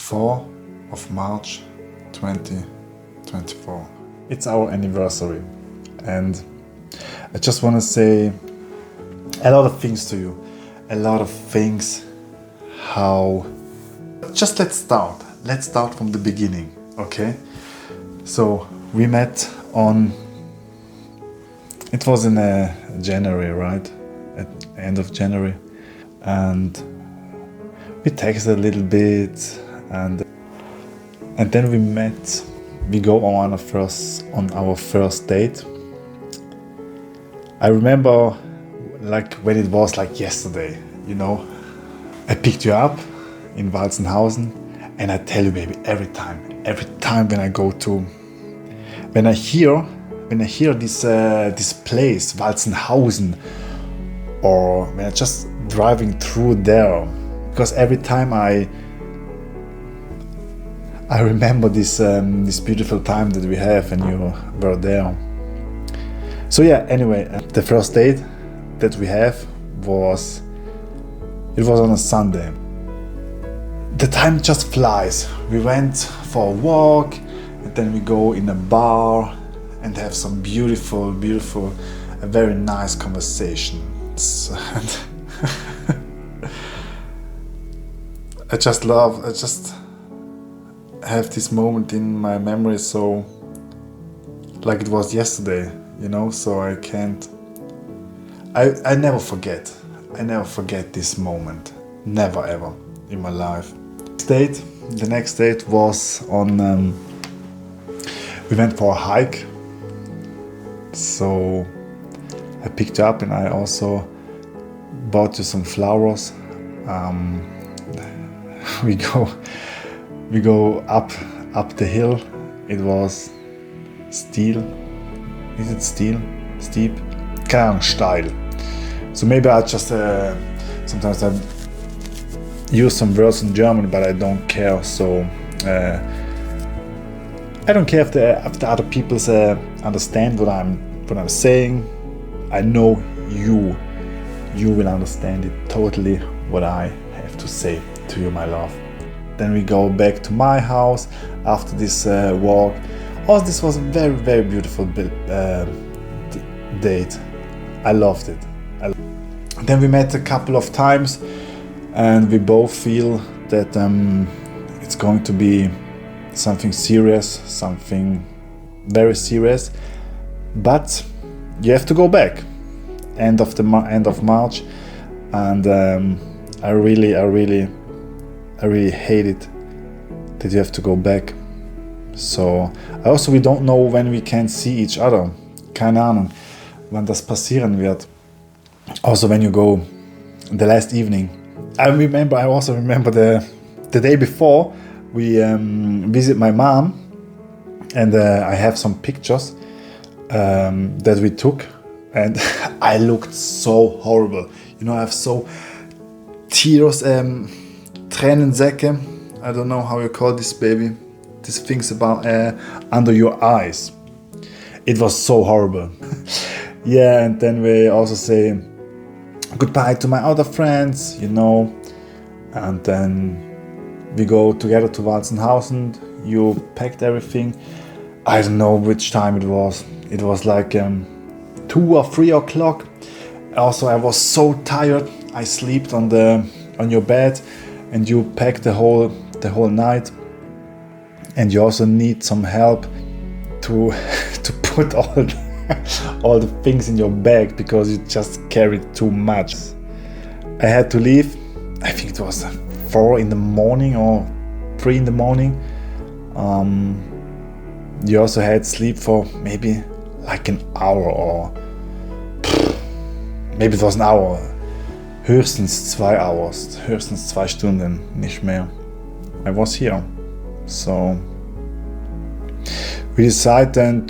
4th of March 2024. It's our anniversary, and I just want to say a lot of things to you, a lot of things. Just let's start from the beginning, okay? So we met it was in January, right? At the end of January, and we texted a little bit, and then we met. We go on our first date. I remember like when it was like yesterday, you know. I picked you up in Walzenhausen, and I tell you, baby, every time when I hear this place, Walzenhausen, or when I'm just driving through there, because every time I remember this beautiful time that we have and you were there. So yeah, anyway, the first date that we have was on a Sunday. The time just flies. We went for a walk, and then we go in a bar and have some beautiful, a very nice conversation. I just have this moment in my memory, so like it was yesterday, you know, so I never forget this moment, never ever in my life. The next date was on, we went for a hike, so I picked you up and I also bought you some flowers. We go up the hill. It was steep? Keine Ahnung, steil. So maybe I just sometimes I use some words in German, but I don't care. So I don't care if the other people understand what I'm saying. I know you will understand it totally what I have to say to you, my love. Then we go back to my house after this walk. Oh, this was a very, very beautiful date. I loved it. Then we met a couple of times, and we both feel that it's going to be something serious, something very serious. But you have to go back. End of March, and I really hate it that you have to go back. So we don't know when we can see each other. Keine Ahnung, wann das passieren wird. Also when you go the last evening. I also remember the day before we visit my mom, and I have some pictures that we took, and I looked so horrible. You know, I have so tears, Tränensäcke. I don't know how you call this, baby. These things about under your eyes. It was so horrible. Yeah, and then we also say goodbye to my other friends, you know, and then we go together to Walzenhausen. You packed everything. I don't know which time it was. It was like 2 or 3 o'clock. Also, I was so tired. I slept on your bed, and you packed the whole night. And you also need some help to put all the things in your bag, because you just carried too much. I had to leave. I think it was 4 in the morning or 3 in the morning. You also had sleep for maybe like an hour, or maybe it was an hour. Höchstens 2 hours, höchstens 2 Stunden, nicht mehr. I was here. So we decided then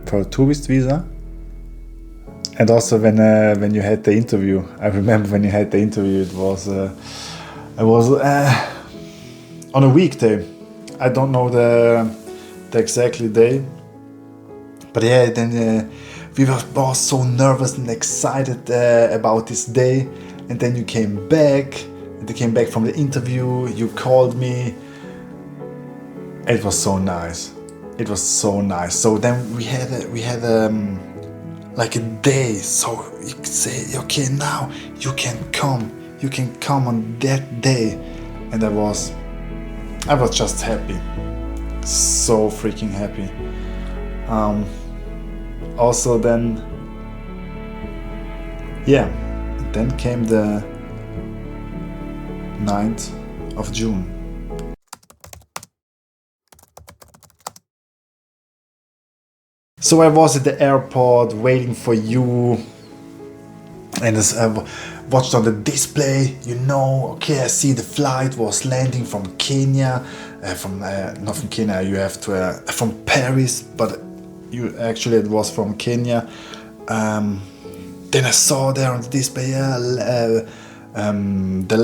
for a tourist visa. And also when you had the interview, I remember when you had the interview, it was on a weekday. I don't know the exactly day, but yeah, then we were both so nervous and excited about this day. And then you came back, they came back from the interview. You called me. It was so nice. It was so nice. So then we had like a day. So you could say, okay, now you can come. You can come on that day. And I was just happy. So freaking happy. Also then, yeah, then came the 9th of June. So I was at the airport waiting for you, and as I watched on the display, okay, I see the flight was landing from Kenya, not from Kenya, you have to, from Paris, but it was from Kenya. Then I saw there on the display, the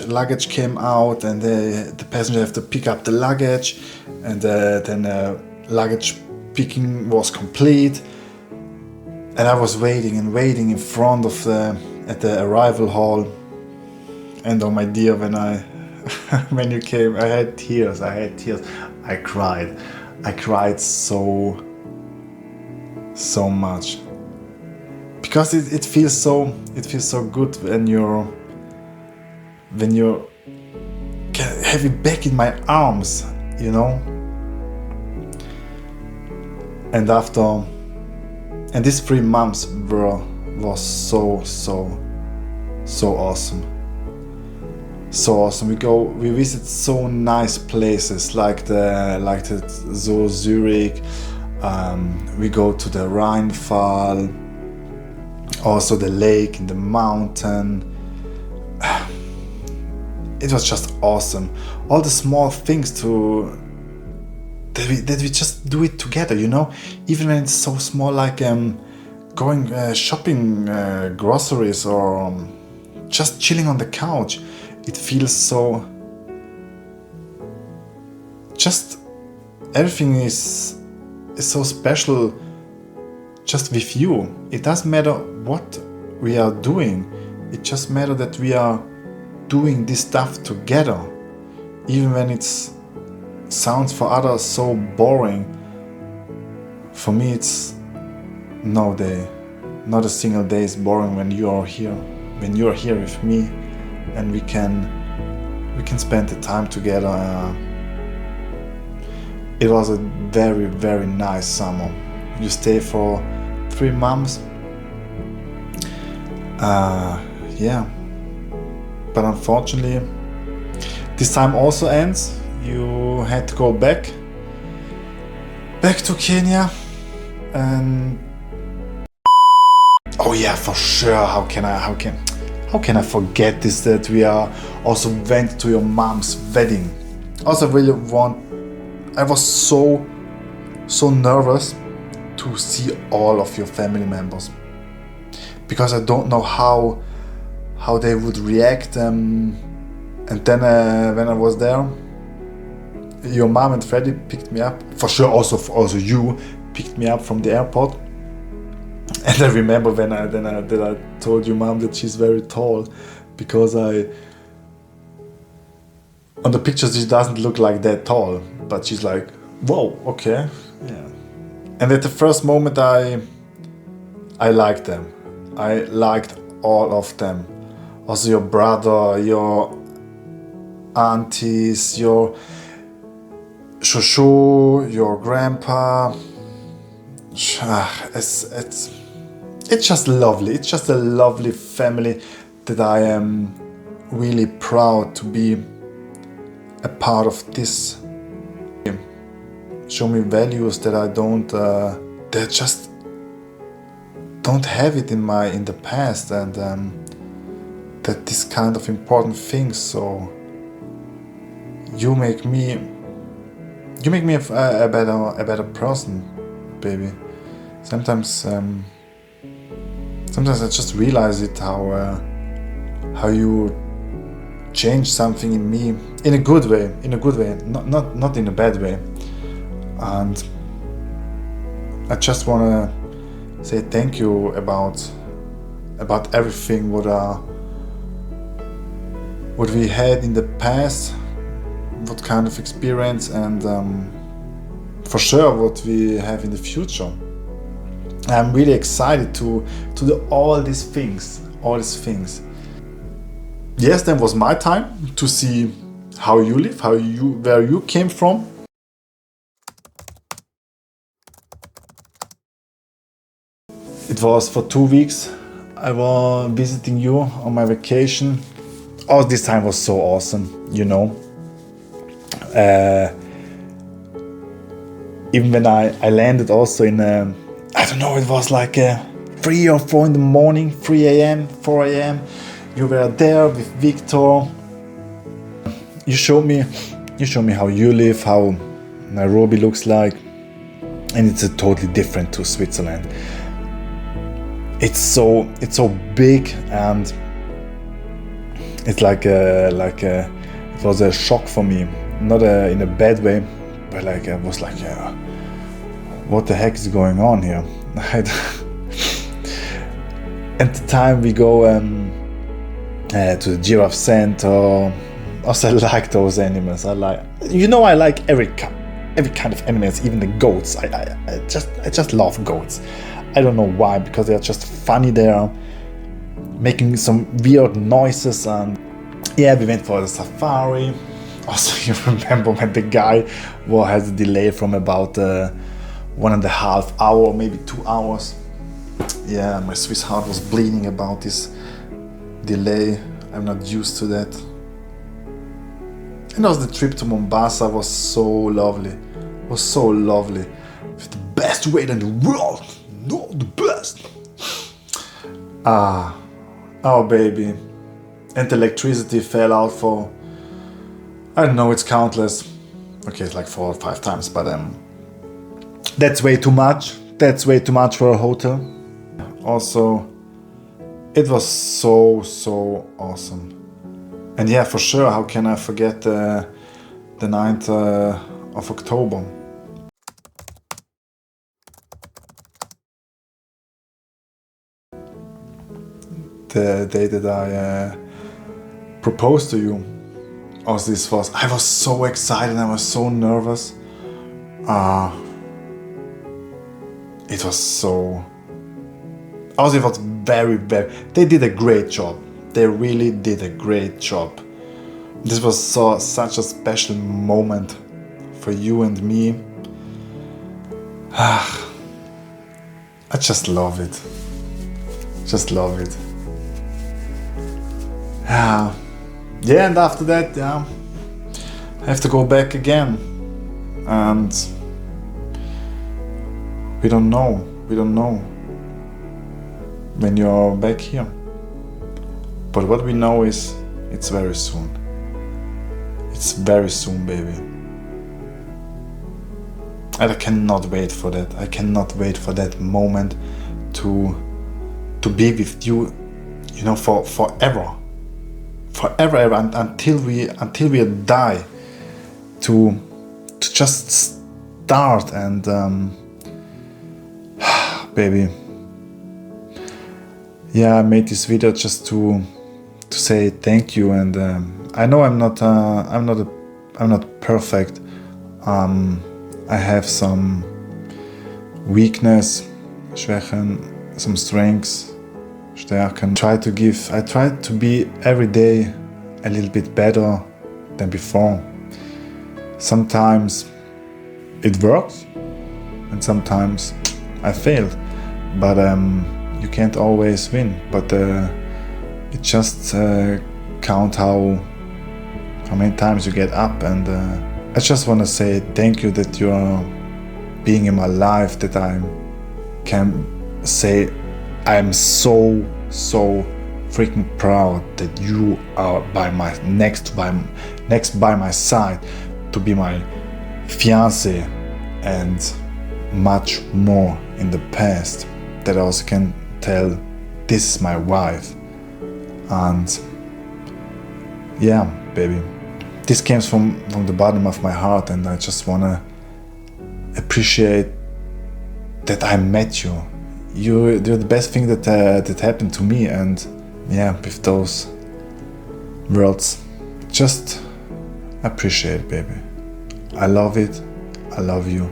luggage came out, and the passenger have to pick up the luggage, and then luggage picking was complete, and I was waiting in front of at the arrival hall. And oh my dear, when you came, I had tears. I cried so much, because it feels so good when you can have it back in my arms, And and these 3 months was so awesome. So awesome. We visit so nice places like the Zoo Zurich. We go to the Rheinfall, also the lake and the mountain. It was just awesome. All the small things that we just do it together, even when it's so small, like going shopping groceries, or just chilling on the couch. It feels so, just everything is so special just with you. It doesn't matter what we are doing, it just matters that we are doing this stuff together, even when it sounds for others so boring. For me, it's no day, not a single day is boring when you are here with me, and we can spend the time together. It was a very, very nice summer. You stay for 3 months. But unfortunately, this time also ends. You had to go back to Kenya, and oh yeah, for sure. How can I forget this? That we also went to your mom's wedding. Also, I was so nervous to see all of your family members, because I don't know how they would react. And then when I was there, your mom and Freddie picked me up. For sure, also you picked me up from the airport. And I remember when I told your mom that she's very tall, because on the pictures she doesn't look like that tall, but she's like, whoa, okay, yeah. And at the first moment I liked them. I liked all of them. Also your brother, your aunties, your shushu, your grandpa. It's just lovely. It's just a lovely family that I am really proud to be a part of. This show me values that I don't, that just don't have it in the past, and that this kind of important things. So you make me a better person, baby. Sometimes I just realize it, how you change something in me in a good way, not in a bad way. And I just wanna say thank you about everything what we had in the past, what kind of experience, and for sure what we have in the future. I'm really excited to do all these things. Yes, then was my time to see how you live, where you came from. It was for 2 weeks. I was visiting you on my vacation. Oh, this time was so awesome, you know. Even when I landed also in I don't know, it was like 3 or 4 in the morning, 3 a.m., 4 a.m. You were there with Victor. You showed me how you live, how Nairobi looks like, and it's a totally different to Switzerland. It's so big, and it's it was a shock for me, not in a bad way, but like I was like, what the heck is going on here? At the time we go to the giraffe center. Also, I like those animals. I like every kind of animals, even the goats. I just love goats. I don't know why, because they're just funny. They're making some weird noises, and yeah, we went for the safari. Also, you remember when the guy has a delay from about 1.5 hours, maybe 2 hours. Yeah, my Swiss heart was bleeding about this delay. I'm not used to that. And also the trip to Mombasa was so lovely. With the best weather in the world. No, the best. Oh baby. And the electricity fell out for, I don't know, it's countless. Okay, it's like 4 or 5 times, but that's way too much. That's way too much for a hotel. Also, it was so awesome. And yeah, for sure, how can I forget the 9th of October? The day that I proposed to you. Also, I was so excited, I was so nervous. It was very, they did a great job. They really did a great job. This was such a special moment for you and me. I just love it. Yeah, and after that, I have to go back again. And we don't know when you're back here. But what we know is it's very soon. It's very soon, baby. And I cannot wait for that. I cannot wait for that moment to be with you, you know, forever, until we die. To just start and baby. Yeah, I made this video just to say thank you, and I know I'm not perfect. I have some weakness, Schwächen, some strengths, Stärken. I try to be every day a little bit better than before. Sometimes it works, and sometimes I failed, but you can't always win. But it just count how many times you get up, and I just want to say thank you that you're being in my life, that I can say I'm so freaking proud that you are next by my side, to be my fiancé, and much more in the past, that I also can tell this is my wife. And yeah, baby, this came from the bottom of my heart, and I just wanna appreciate that I met you. You're the best thing that happened to me, and yeah, with those words just appreciate, baby. I love it. I love you.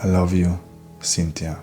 I love you, Cynthia.